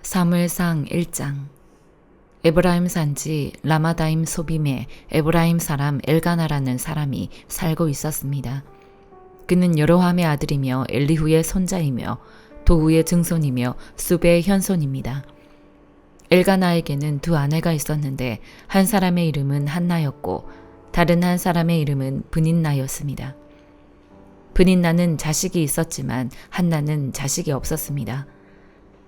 사무엘상 1장. 에브라임 산지 라마다임 소빔에 에브라임 사람 엘가나라는 사람이 살고 있었습니다. 그는 여로함의 아들이며 엘리후의 손자이며 도후의 증손이며 수베의 현손입니다. 엘가나에게는 두 아내가 있었는데 한 사람의 이름은 한나였고 다른 한 사람의 이름은 브닌나였습니다. 브닌나는 자식이 있었지만 한나는 자식이 없었습니다.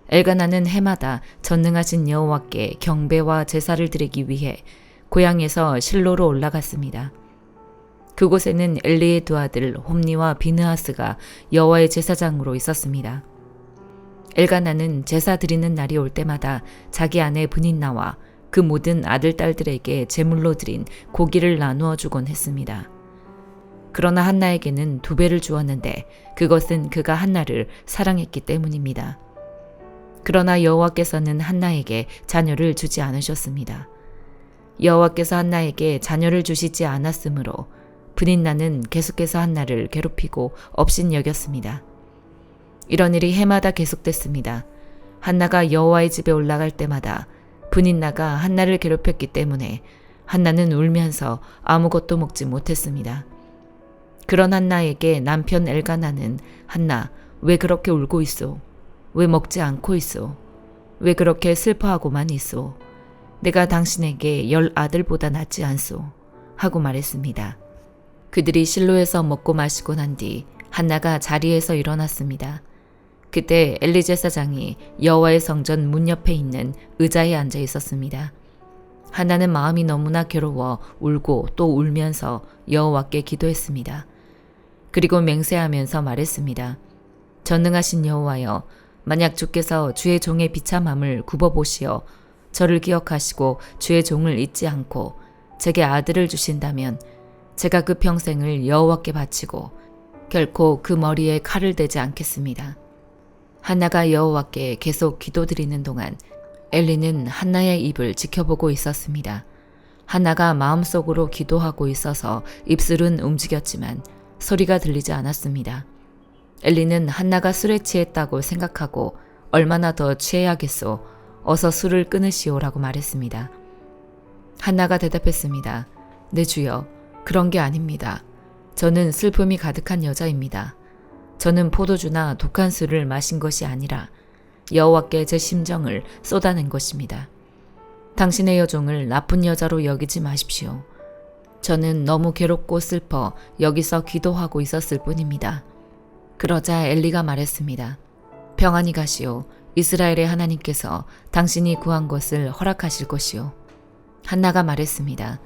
엘가나는 해마다 전능하신 여호와께 경배와 제사를 드리기 위해 고향에서 실로로 올라갔습니다. 그곳에는 엘리의 두 아들 홈니와 비느하스가 여호와의 제사장으로 있었습니다. 엘가나는 제사 드리는 날이 올 때마다 자기 아내 브닌나와 그 모든 아들 딸들에게 제물로 드린 고기를 나누어 주곤 했습니다. 그러나 한나에게는 2배를 주었는데 그것은 그가 한나를 사랑했기 때문입니다. 그러나 여호와께서는 한나에게 자녀를 주지 않으셨습니다. 여호와께서 한나에게 자녀를 주시지 않았으므로 브닌나는 계속해서 한나를 괴롭히고 업신여겼습니다. 이런 일이 해마다 계속됐습니다. 한나가 여호와의 집에 올라갈 때마다 브닌나가 한나를 괴롭혔기 때문에 한나는 울면서 아무것도 먹지 못했습니다. 그런 한나에게 남편 엘가나는 한나, 왜 그렇게 울고 있소? 왜 먹지 않고 있소? 왜 그렇게 슬퍼하고만 있소? 내가 당신에게 10아들보다 낫지 않소? 하고 말했습니다. 그들이 실로에서 먹고 마시고 난 뒤 한나가 자리에서 일어났습니다. 그때 엘리 제사장이 여호와의 성전 문 옆에 있는 의자에 앉아 있었습니다. 한나는 마음이 너무나 괴로워 울고 또 울면서 여호와께 기도했습니다. 그리고 맹세하면서 말했습니다. 전능하신 여호와여, 만약 주께서 주의 종의 비참함을 굽어보시어 저를 기억하시고 주의 종을 잊지 않고 제게 아들을 주신다면 제가 그 평생을 여호와께 바치고 결코 그 머리에 칼을 대지 않겠습니다. 한나가 여호와께 계속 기도드리는 동안 엘리는 한나의 입을 지켜보고 있었습니다. 한나가 마음속으로 기도하고 있어서 입술은 움직였지만 소리가 들리지 않았습니다. 엘리는 한나가 술에 취했다고 생각하고 얼마나 더 취해야겠소. 어서 술을 끊으시오라고 말했습니다. 한나가 대답했습니다. 네 주여, 그런 게 아닙니다. 저는 슬픔이 가득한 여자입니다. 저는 포도주나 독한 술을 마신 것이 아니라 여호와께 제 심정을 쏟아낸 것입니다. 당신의 여종을 나쁜 여자로 여기지 마십시오. 저는 너무 괴롭고 슬퍼 여기서 기도하고 있었을 뿐입니다. 그러자 엘리가 말했습니다. 평안히 가시오. 이스라엘의 하나님께서 당신이 구한 것을 허락하실 것이오. 한나가 말했습니다.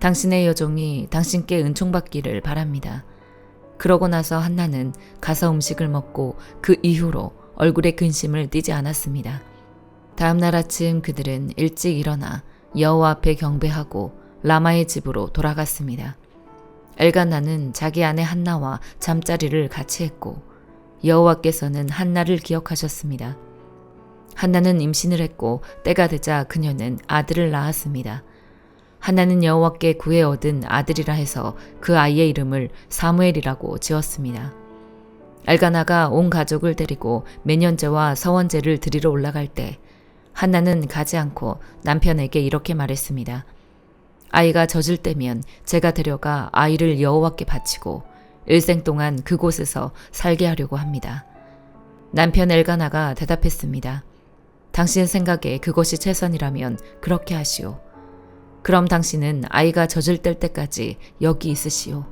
당신의 여종이 당신께 은총받기를 바랍니다. 그러고 나서 한나는 가서 음식을 먹고 그 이후로 얼굴에 근심을 띠지 않았습니다. 다음 날 아침 그들은 일찍 일어나 여호와 앞에 경배하고 라마의 집으로 돌아갔습니다. 엘가나는 자기 아내 한나와 잠자리를 같이 했고 여호와께서는 한나를 기억하셨습니다. 한나는 임신을 했고 때가 되자 그녀는 아들을 낳았습니다. 한나는 여호와께 구해 얻은 아들이라 해서 그 아이의 이름을 사무엘이라고 지었습니다. 엘가나가 온 가족을 데리고 매년제와 서원제를 드리러 올라갈 때 한나는 가지 않고 남편에게 이렇게 말했습니다. 아이가 젖을 때면 제가 데려가 아이를 여호와께 바치고 일생 동안 그곳에서 살게 하려고 합니다. 남편 엘가나가 대답했습니다. 당신 생각에 그것이 최선이라면 그렇게 하시오. 그럼 당신은 아이가 젖을 뗄 때까지 여기 있으시오.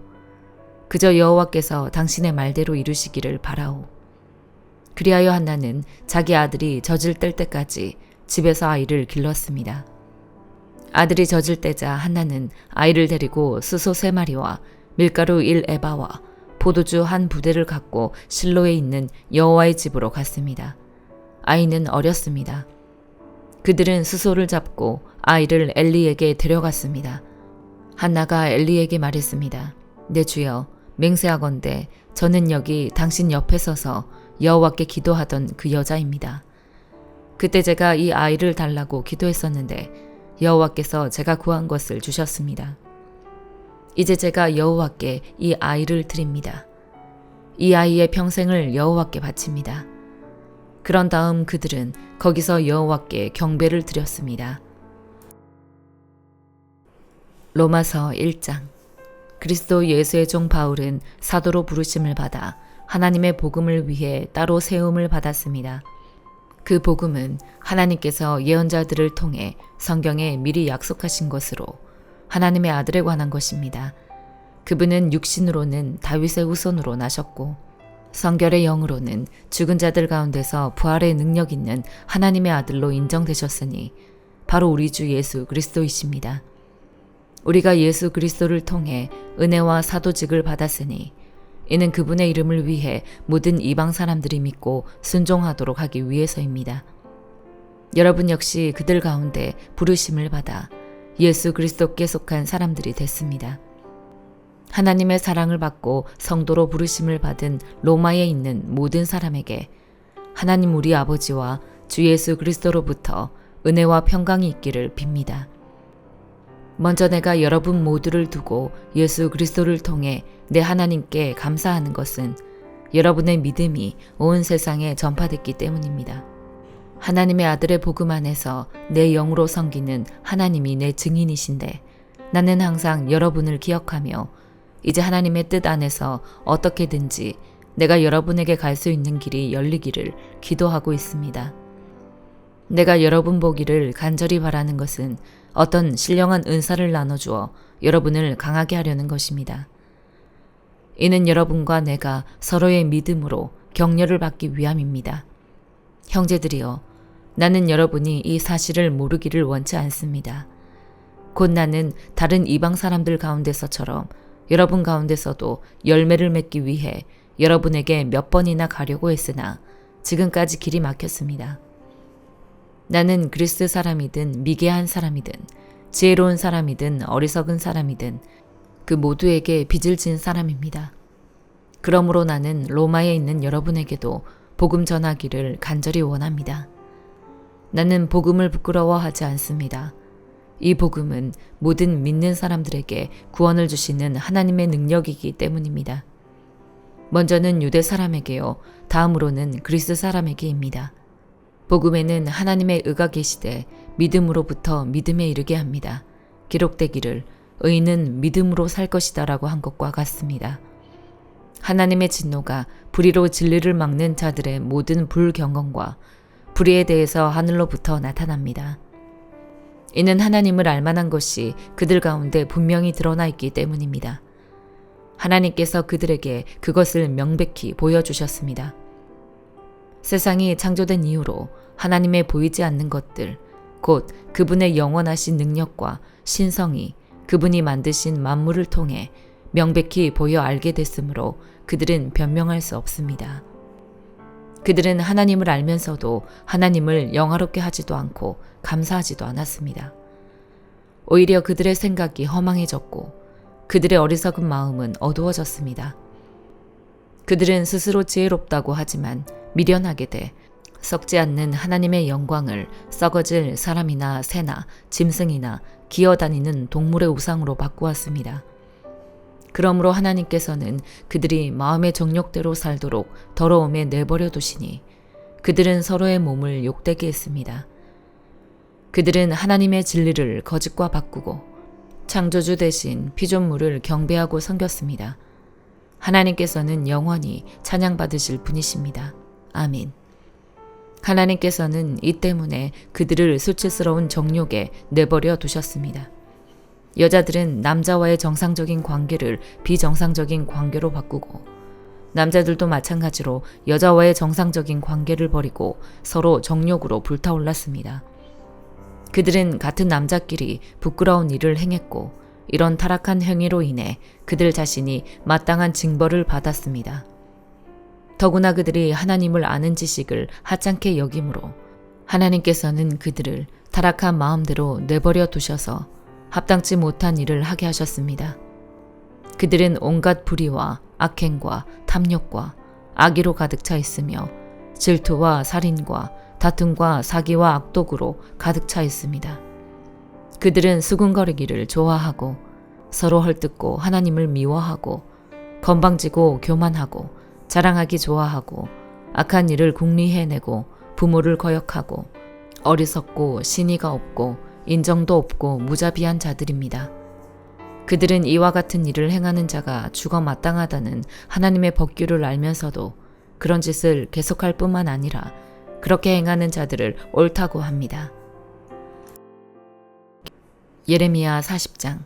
그저 여호와께서 당신의 말대로 이루시기를 바라오. 그리하여 한나는 자기 아들이 젖을 뗄 때까지 집에서 아이를 길렀습니다. 아들이 젖을 떼자 한나는 아이를 데리고 수소 3마리와 밀가루 1에바와 포도주 1부대를 갖고 실로에 있는 여호와의 집으로 갔습니다. 아이는 어렸습니다. 그들은 수소를 잡고 아이를 엘리에게 데려갔습니다. 한나가 엘리에게 말했습니다. 내 주여, 맹세하건대 저는 여기 당신 옆에 서서 여호와께 기도하던 그 여자입니다. 그때 제가 이 아이를 달라고 기도했었는데 여호와께서 제가 구한 것을 주셨습니다. 이제 제가 여호와께 이 아이를 드립니다. 이 아이의 평생을 여호와께 바칩니다. 그런 다음 그들은 거기서 여호와께 경배를 드렸습니다. 로마서 1장. 그리스도 예수의 종 바울은 사도로 부르심을 받아 하나님의 복음을 위해 따로 세움을 받았습니다. 그 복음은 하나님께서 예언자들을 통해 성경에 미리 약속하신 것으로 하나님의 아들에 관한 것입니다. 그분은 육신으로는 다윗의 후손으로 나셨고 성결의 영으로는 죽은 자들 가운데서 부활의 능력 있는 하나님의 아들로 인정되셨으니 바로 우리 주 예수 그리스도이십니다. 우리가 예수 그리스도를 통해 은혜와 사도직을 받았으니 이는 그분의 이름을 위해 모든 이방 사람들이 믿고 순종하도록 하기 위해서입니다. 여러분 역시 그들 가운데 부르심을 받아 예수 그리스도께 속한 사람들이 됐습니다. 하나님의 사랑을 받고 성도로 부르심을 받은 로마에 있는 모든 사람에게 하나님 우리 아버지와 주 예수 그리스도로부터 은혜와 평강이 있기를 빕니다. 먼저 내가 여러분 모두를 두고 예수 그리스도를 통해 내 하나님께 감사하는 것은 여러분의 믿음이 온 세상에 전파됐기 때문입니다. 하나님의 아들의 복음 안에서 내 영으로 섬기는 하나님이 내 증인이신데 나는 항상 여러분을 기억하며 이제 하나님의 뜻 안에서 어떻게든지 내가 여러분에게 갈 수 있는 길이 열리기를 기도하고 있습니다. 내가 여러분 보기를 간절히 바라는 것은 어떤 신령한 은사를 나눠주어 여러분을 강하게 하려는 것입니다. 이는 여러분과 내가 서로의 믿음으로 격려를 받기 위함입니다. 형제들이여, 나는 여러분이 이 사실을 모르기를 원치 않습니다. 곧 나는 다른 이방 사람들 가운데서처럼 여러분 가운데서도 열매를 맺기 위해 여러분에게 몇 번이나 가려고 했으나 지금까지 길이 막혔습니다. 나는 그리스 사람이든 미개한 사람이든 지혜로운 사람이든 어리석은 사람이든 그 모두에게 빚을 진 사람입니다. 그러므로 나는 로마에 있는 여러분에게도 복음 전하기를 간절히 원합니다. 나는 복음을 부끄러워하지 않습니다. 이 복음은 모든 믿는 사람들에게 구원을 주시는 하나님의 능력이기 때문입니다. 먼저는 유대 사람에게요, 다음으로는 그리스 사람에게입니다. 복음에는 하나님의 의가 계시되 믿음으로부터 믿음에 이르게 합니다. 기록되기를 의인은 믿음으로 살 것이다 라고 한 것과 같습니다. 하나님의 진노가 불의로 진리를 막는 자들의 모든 불경건과 불의에 대해서 하늘로부터 나타납니다. 이는 하나님을 알만한 것이 그들 가운데 분명히 드러나 있기 때문입니다. 하나님께서 그들에게 그것을 명백히 보여주셨습니다. 세상이 창조된 이후로 하나님의 보이지 않는 것들, 곧 그분의 영원하신 능력과 신성이 그분이 만드신 만물을 통해 명백히 보여 알게 됐으므로 그들은 변명할 수 없습니다. 그들은 하나님을 알면서도 하나님을 영화롭게 하지도 않고 감사하지도 않았습니다. 오히려 그들의 생각이 허망해졌고 그들의 어리석은 마음은 어두워졌습니다. 그들은 스스로 지혜롭다고 하지만 미련하게 돼 썩지 않는 하나님의 영광을 썩어질 사람이나 새나 짐승이나 기어다니는 동물의 우상으로 바꾸었습니다. 그러므로 하나님께서는 그들이 마음의 정욕대로 살도록 더러움에 내버려 두시니 그들은 서로의 몸을 욕되게 했습니다. 그들은 하나님의 진리를 거짓과 바꾸고 창조주 대신 피조물을 경배하고 섬겼습니다. 하나님께서는 영원히 찬양받으실 분이십니다. 아멘. 하나님께서는 이 때문에 그들을 수치스러운 정욕에 내버려 두셨습니다. 여자들은 남자와의 정상적인 관계를 비정상적인 관계로 바꾸고 남자들도 마찬가지로 여자와의 정상적인 관계를 버리고 서로 정욕으로 불타올랐습니다. 그들은 같은 남자끼리 부끄러운 일을 행했고 이런 타락한 행위로 인해 그들 자신이 마땅한 징벌을 받았습니다. 더구나 그들이 하나님을 아는 지식을 하찮게 여김으로 하나님께서는 그들을 타락한 마음대로 내버려 두셔서 합당치 못한 일을 하게 하셨습니다. 그들은 온갖 불의와 악행과 탐욕과 악의로 가득 차 있으며 질투와 살인과 다툼과 사기와 악독으로 가득 차 있습니다. 그들은 수군거리기를 좋아하고 서로 헐뜯고 하나님을 미워하고 건방지고 교만하고 자랑하기 좋아하고 악한 일을 궁리해내고 부모를 거역하고 어리석고 신의가 없고 인정도 없고 무자비한 자들입니다. 그들은 이와 같은 일을 행하는 자가 죽어 마땅하다는 하나님의 법규를 알면서도 그런 짓을 계속할 뿐만 아니라 그렇게 행하는 자들을 옳다고 합니다. 예레미야 40장.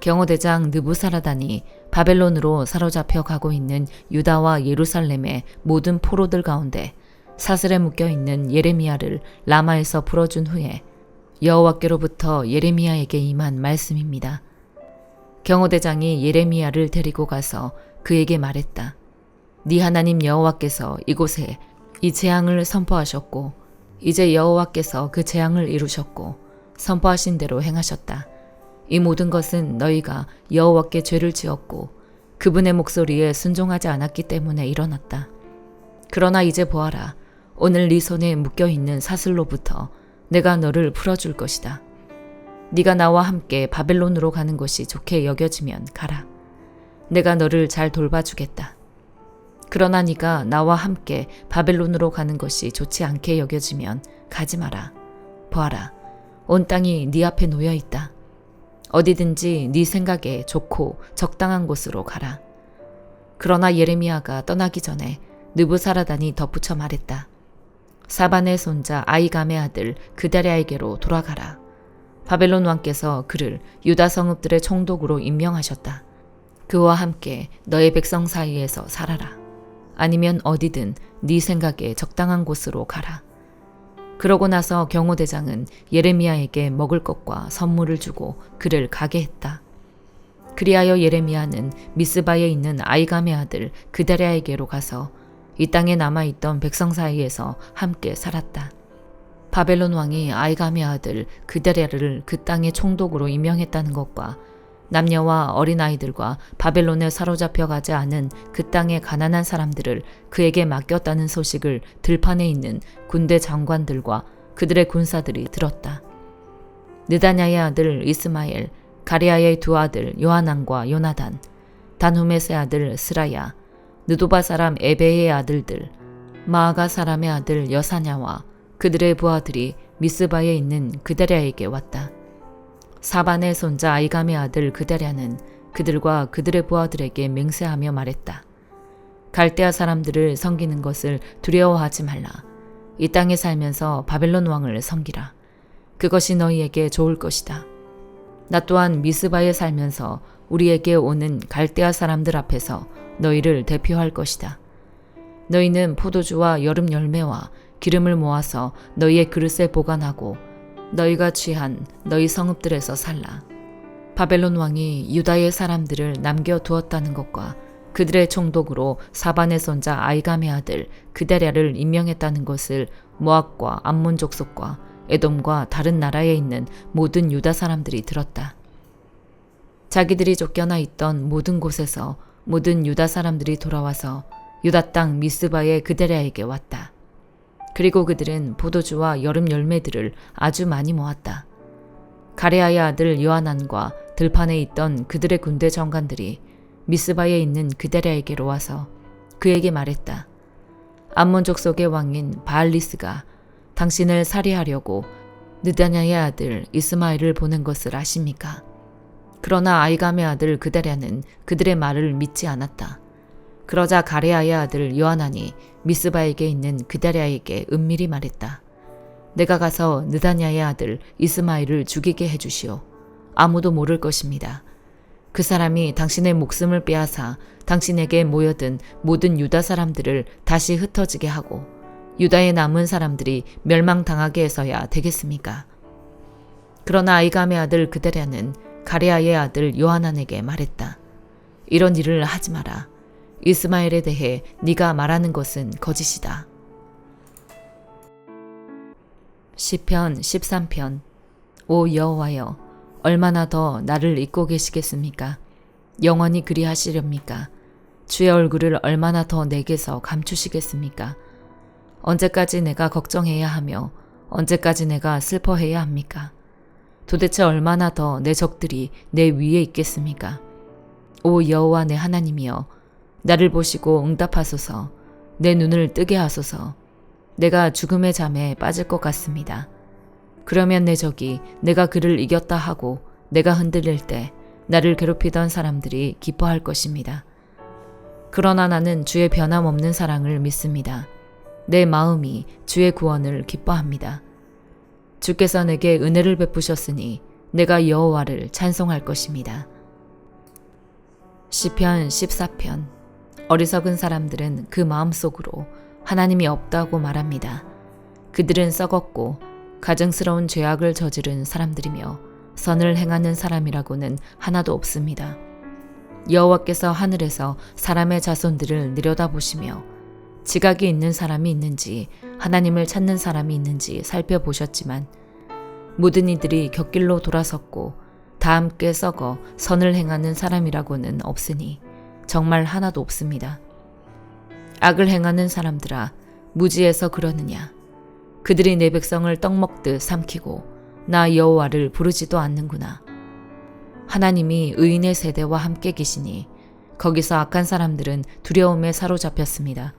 경호대장 느부사라단이 바벨론으로 사로잡혀 가고 있는 유다와 예루살렘의 모든 포로들 가운데 사슬에 묶여있는 예레미야를 라마에서 풀어준 후에 여호와께로부터 예레미야에게 임한 말씀입니다. 경호대장이 예레미야를 데리고 가서 그에게 말했다. 네 하나님 여호와께서 이곳에 이 재앙을 선포하셨고 이제 여호와께서 그 재앙을 이루셨고 선포하신 대로 행하셨다. 이 모든 것은 너희가 여호와께 죄를 지었고 그분의 목소리에 순종하지 않았기 때문에 일어났다. 그러나 이제 보아라. 오늘 네 손에 묶여있는 사슬로부터 내가 너를 풀어줄 것이다. 네가 나와 함께 바벨론으로 가는 것이 좋게 여겨지면 가라. 내가 너를 잘 돌봐주겠다. 그러나 네가 나와 함께 바벨론으로 가는 것이 좋지 않게 여겨지면 가지 마라. 보아라. 온 땅이 네 앞에 놓여 있다. 어디든지 네 생각에 좋고 적당한 곳으로 가라. 그러나 예레미야가 떠나기 전에 느부사라단이 덧붙여 말했다. 사반의 손자 아이감의 아들 그다랴에게로 돌아가라. 바벨론 왕께서 그를 유다 성읍들의 총독으로 임명하셨다. 그와 함께 너의 백성 사이에서 살아라. 아니면 어디든 네 생각에 적당한 곳으로 가라. 그러고 나서 경호대장은 예레미야에게 먹을 것과 선물을 주고 그를 가게 했다. 그리하여 예레미야는 미스바에 있는 아이감의 아들 그다랴에게로 가서 이 땅에 남아있던 백성 사이에서 함께 살았다. 바벨론 왕이 아이감의 아들 그다랴를 그 땅의 총독으로 임명했다는 것과 남녀와 어린아이들과 바벨론에 사로잡혀 가지 않은 그 땅의 가난한 사람들을 그에게 맡겼다는 소식을 들판에 있는 군대 장관들과 그들의 군사들이 들었다. 느다냐의 아들 이스마엘, 가리아의 두 아들 요하난과 요나단, 단후메스의 아들 스라야, 느도바 사람 에베의 아들들, 마아가 사람의 아들 여사냐와 그들의 부하들이 미스바에 있는 그다랴에게 왔다. 사반의 손자 아이감의 아들 그다랴는 그들과 그들의 부하들에게 맹세하며 말했다. 갈대아 사람들을 섬기는 것을 두려워하지 말라. 이 땅에 살면서 바벨론 왕을 섬기라. 그것이 너희에게 좋을 것이다. 나 또한 미스바에 살면서 우리에게 오는 갈대아 사람들 앞에서 너희를 대표할 것이다. 너희는 포도주와 여름 열매와 기름을 모아서 너희의 그릇에 보관하고 너희가 취한 너희 성읍들에서 살라. 바벨론 왕이 유다의 사람들을 남겨두었다는 것과 그들의 총독으로 사반의 손자 아이감의 아들 그다랴를 임명했다는 것을 모압과 암몬 족속과 에돔과 다른 나라에 있는 모든 유다 사람들이 들었다. 자기들이 쫓겨나 있던 모든 곳에서 모든 유다 사람들이 돌아와서 유다 땅 미스바의 그다랴에게 왔다. 그리고 그들은 포도주와 여름 열매들을 아주 많이 모았다. 가레아의 아들 요하난과 들판에 있던 그들의 군대 정관들이 미스바에 있는 그다랴에게로 와서 그에게 말했다. 암몬 족속의 왕인 바알리스가 당신을 살해하려고 느다냐의 아들 이스마엘을 보낸 것을 아십니까? 그러나 아이감의 아들 그다랴는 그들의 말을 믿지 않았다. 그러자 가레아의 아들 요하난이 미스바에게 있는 그다랴에게 은밀히 말했다. 내가 가서 느다냐의 아들 이스마엘을 죽이게 해주시오. 아무도 모를 것입니다. 그 사람이 당신의 목숨을 빼앗아 당신에게 모여든 모든 유다 사람들을 다시 흩어지게 하고 유다에 남은 사람들이 멸망당하게 해서야 되겠습니까? 그러나 아이감의 아들 그다랴는 가레아의 아들 요하난에게 말했다. 이런 일을 하지 마라. 이스마엘에 대해 네가 말하는 것은 거짓이다. 시편 13편. 오 여호와여, 얼마나 더 나를 잊고 계시겠습니까? 영원히 그리하시렵니까? 주의 얼굴을 얼마나 더 내게서 감추시겠습니까? 언제까지 내가 걱정해야 하며 언제까지 내가 슬퍼해야 합니까? 도대체 얼마나 더 내 적들이 내 위에 있겠습니까? 오 여호와 내 하나님이여, 나를 보시고 응답하소서. 내 눈을 뜨게 하소서. 내가 죽음의 잠에 빠질 것 같습니다. 그러면 내 적이 내가 그를 이겼다 하고 내가 흔들릴 때 나를 괴롭히던 사람들이 기뻐할 것입니다. 그러나 나는 주의 변함없는 사랑을 믿습니다. 내 마음이 주의 구원을 기뻐합니다. 주께서 내게 은혜를 베푸셨으니 내가 여호와를 찬송할 것입니다. 시편 14편. 어리석은 사람들은 그 마음속으로 하나님이 없다고 말합니다. 그들은 썩었고 가증스러운 죄악을 저지른 사람들이며 선을 행하는 사람이라고는 하나도 없습니다. 여호와께서 하늘에서 사람의 자손들을 내려다보시며 지각이 있는 사람이 있는지 하나님을 찾는 사람이 있는지 살펴보셨지만 모든 이들이 곁길로 돌아섰고 다 함께 썩어 선을 행하는 사람이라고는 없으니 정말 하나도 없습니다. 악을 행하는 사람들아, 무지해서 그러느냐? 그들이 내 백성을 떡 먹듯 삼키고 나 여호와를 부르지도 않는구나. 하나님이 의인의 세대와 함께 계시니 거기서 악한 사람들은 두려움에 사로잡혔습니다.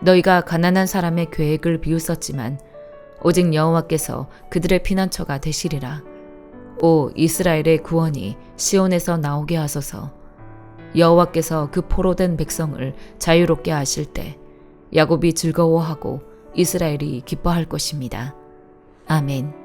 너희가 가난한 사람의 계획을 비웃었지만 오직 여호와께서 그들의 피난처가 되시리라. 오 이스라엘의 구원이 시온에서 나오게 하소서. 여호와께서 그 포로된 백성을 자유롭게 하실 때 야곱이 즐거워하고 이스라엘이 기뻐할 것입니다. 아멘.